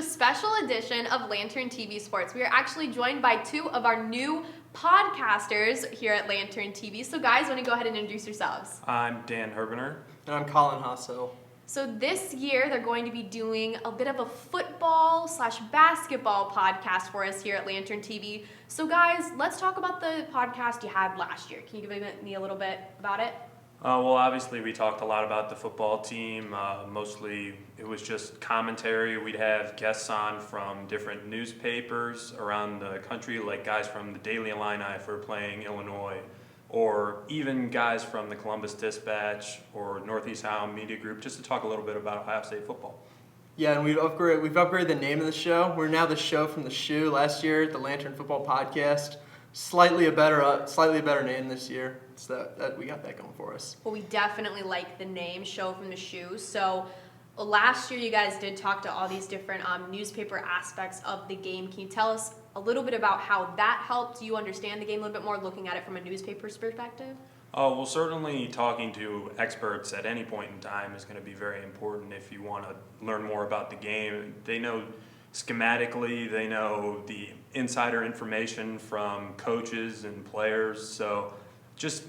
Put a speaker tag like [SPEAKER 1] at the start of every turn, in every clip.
[SPEAKER 1] special edition of Lantern TV Sports. We are actually joined by two of our new podcasters here at Lantern TV. So guys, want to go ahead and introduce yourselves?
[SPEAKER 2] I'm Dan Herbener.
[SPEAKER 3] And I'm Colin Hassel.
[SPEAKER 1] So this year, they're going to be doing a bit of a football/basketball podcast for us here at Lantern TV. So guys, let's talk about the podcast you had last year. Can you give me a little bit about it?
[SPEAKER 2] Well, obviously, we talked a lot about the football team. Mostly, it was just commentary. We'd have guests on from different newspapers around the country, like guys from the Daily Illini for playing Illinois, or even guys from the Columbus Dispatch or Northeast Ohio Media Group, just to talk a little bit about Ohio State football.
[SPEAKER 3] Yeah, and we've upgraded the name of the show. We're now the show from the shoe. Last year, the Lantern Football Podcast. Slightly a better name this year. So that we got that going for us.
[SPEAKER 1] Well, we definitely like the name Show from the Shoe. So last year you guys did talk to all these different newspaper aspects of the game. Can you tell us a little bit about how that helped you understand the game a little bit more, looking at it from a newspaper's perspective?
[SPEAKER 2] Well, certainly talking to experts at any point in time is going to be very important if you want to learn more about the game. They know schematically, they know the insider information from coaches and players. So just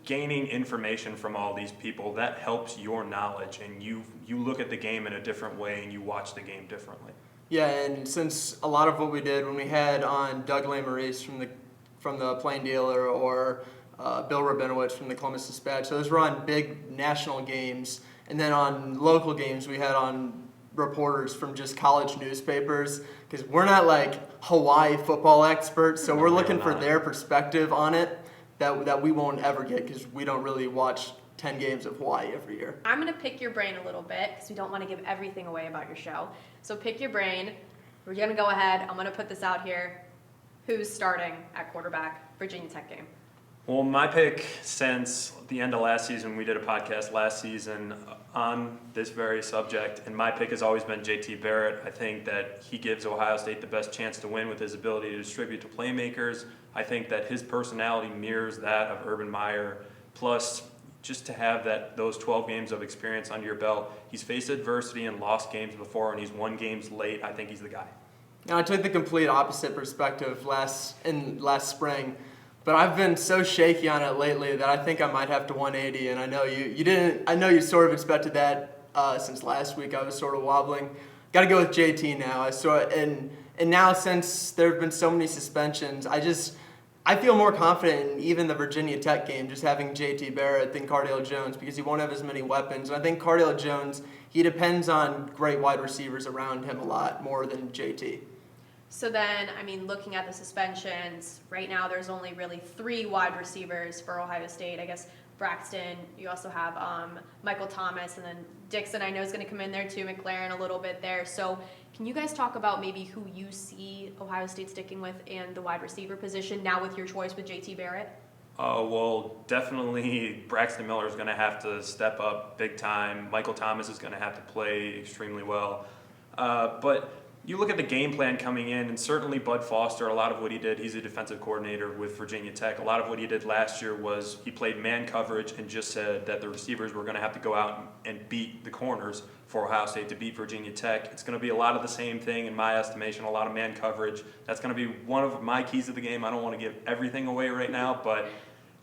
[SPEAKER 2] gaining information from all these people, that helps your knowledge, and you look at the game in a different way and you watch the game differently.
[SPEAKER 3] Yeah, and since a lot of what we did when we had on Doug Lamarice from the Plain Dealer or Bill Rabinowitz from the Columbus Dispatch, those were on big national games, and then on local games we had on reporters from just college newspapers, because we're not like Hawaii football experts, so we're looking for their perspective on it that we won't ever get, because we don't really watch 10 games of Hawaii every year.
[SPEAKER 1] I'm going to pick your brain a little bit because we don't want to give everything away about your show. So pick your brain. We're going to go ahead. I'm going to put this out here. Who's starting at quarterback, Virginia Tech game?
[SPEAKER 2] Well, my pick since the end of last season, we did a podcast last season on this very subject, and my pick has always been JT Barrett. I think that he gives Ohio State the best chance to win with his ability to distribute to playmakers. I think that his personality mirrors that of Urban Meyer, plus just to have those 12 games of experience under your belt. He's faced adversity and lost games before, and he's won games late. I think he's the guy.
[SPEAKER 3] Now, I took the complete opposite perspective last spring, but I've been so shaky on it lately that I think I might have to 180, and I know you didn't. I know you sort of expected that since last week. I was sort of wobbling. Got to go with JT now. And now, since there have been so many suspensions, I feel more confident in even the Virginia Tech game just having JT Barrett than Cardale Jones, because he won't have as many weapons. And I think Cardale Jones, he depends on great wide receivers around him a lot more than JT.
[SPEAKER 1] So then, looking at the suspensions, right now there's only really 3 wide receivers for Ohio State. I guess Braxton, you also have Michael Thomas, and then Dixon I know is going to come in there too, McLaren a little bit there. So can you guys talk about maybe who you see Ohio State sticking with in the wide receiver position now with your choice with JT Barrett?
[SPEAKER 2] Well, definitely Braxton Miller is going to have to step up big time. Michael Thomas is going to have to play extremely well. But you look at the game plan coming in, and certainly Bud Foster, a lot of what he did, he's a defensive coordinator with Virginia Tech. A lot of what he did last year was he played man coverage and just said that the receivers were going to have to go out and beat the corners for Ohio State to beat Virginia Tech. It's going to be a lot of the same thing in my estimation, a lot of man coverage. That's going to be one of my keys to the game. I don't want to give everything away right now, but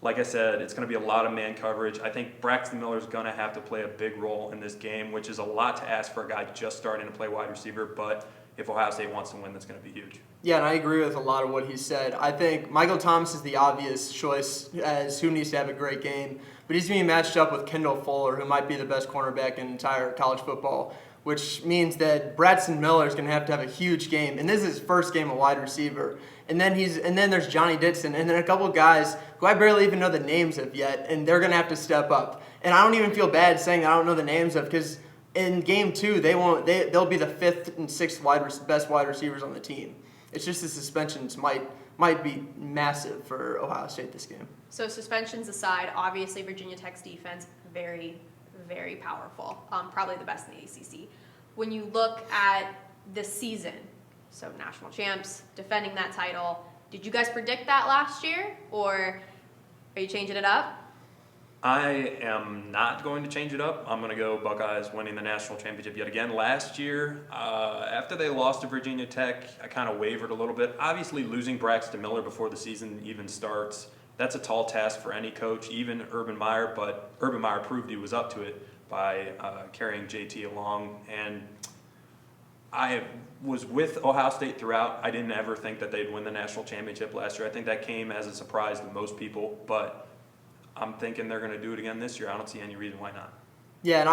[SPEAKER 2] like I said, it's going to be a lot of man coverage. I think Braxton Miller is going to have to play a big role in this game, which is a lot to ask for a guy just starting to play wide receiver, but if Ohio State wants to win, that's going to be huge.
[SPEAKER 3] Yeah, and I agree with a lot of what he said. I think Michael Thomas is the obvious choice as who needs to have a great game, but he's being matched up with Kendall Fuller, who might be the best cornerback in entire college football, which means that Braxton Miller is going to have a huge game, and this is his first game of wide receiver. And then there's Johnny Dixon, and then a couple of guys who I barely even know the names of yet, and they're going to have to step up. And I don't even feel bad saying that I don't know the names of, because in game 2, they'll be the 5th and 6th best wide receivers on the team. It's just the suspensions might be massive for Ohio State this game.
[SPEAKER 1] So suspensions aside, obviously Virginia Tech's defense, very, very powerful. Probably the best in the ACC. When you look at the season, so national champs, defending that title, did you guys predict that last year, or are you changing it up?
[SPEAKER 2] I am not going to change it up. I'm going to go Buckeyes winning the national championship yet again. Last year, after they lost to Virginia Tech, I kind of wavered a little bit. Obviously, losing Braxton Miller before the season even starts, that's a tall task for any coach, even Urban Meyer, but Urban Meyer proved he was up to it by carrying JT along. And I was with Ohio State throughout. I didn't ever think that they'd win the national championship last year. I think that came as a surprise to most people, but I'm thinking they're going to do it again this year. I don't see any reason why not.
[SPEAKER 3] Yeah, and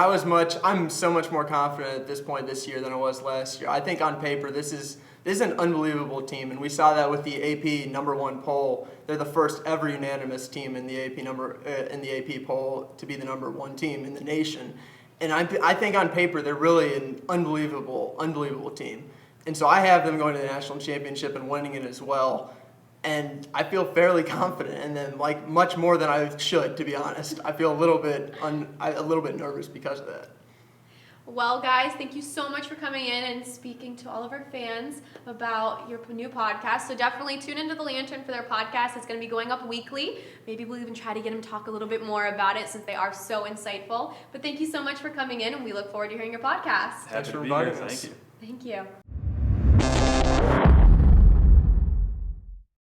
[SPEAKER 3] I'm so much more confident at this point this year than I was last year. I think on paper this is an unbelievable team, and we saw that with the AP #1 poll. They're the first ever unanimous team in the AP poll to be the #1 team in the nation. And I think on paper they're really an unbelievable team. And so I have them going to the national championship and winning it as well. And I feel fairly confident in them, like much more than I should, to be honest. I feel a little bit nervous because of that.
[SPEAKER 1] Well, guys, thank you so much for coming in and speaking to all of our fans about your new podcast. So definitely tune into The Lantern for their podcast. It's going to be going up weekly. Maybe we'll even try to get them to talk a little bit more about it since they are so insightful. But thank you so much for coming in, and we look forward to hearing your podcast.
[SPEAKER 2] Happy
[SPEAKER 3] Thanks for
[SPEAKER 2] to be here.
[SPEAKER 3] inviting us.
[SPEAKER 2] Thank you.
[SPEAKER 1] Thank you.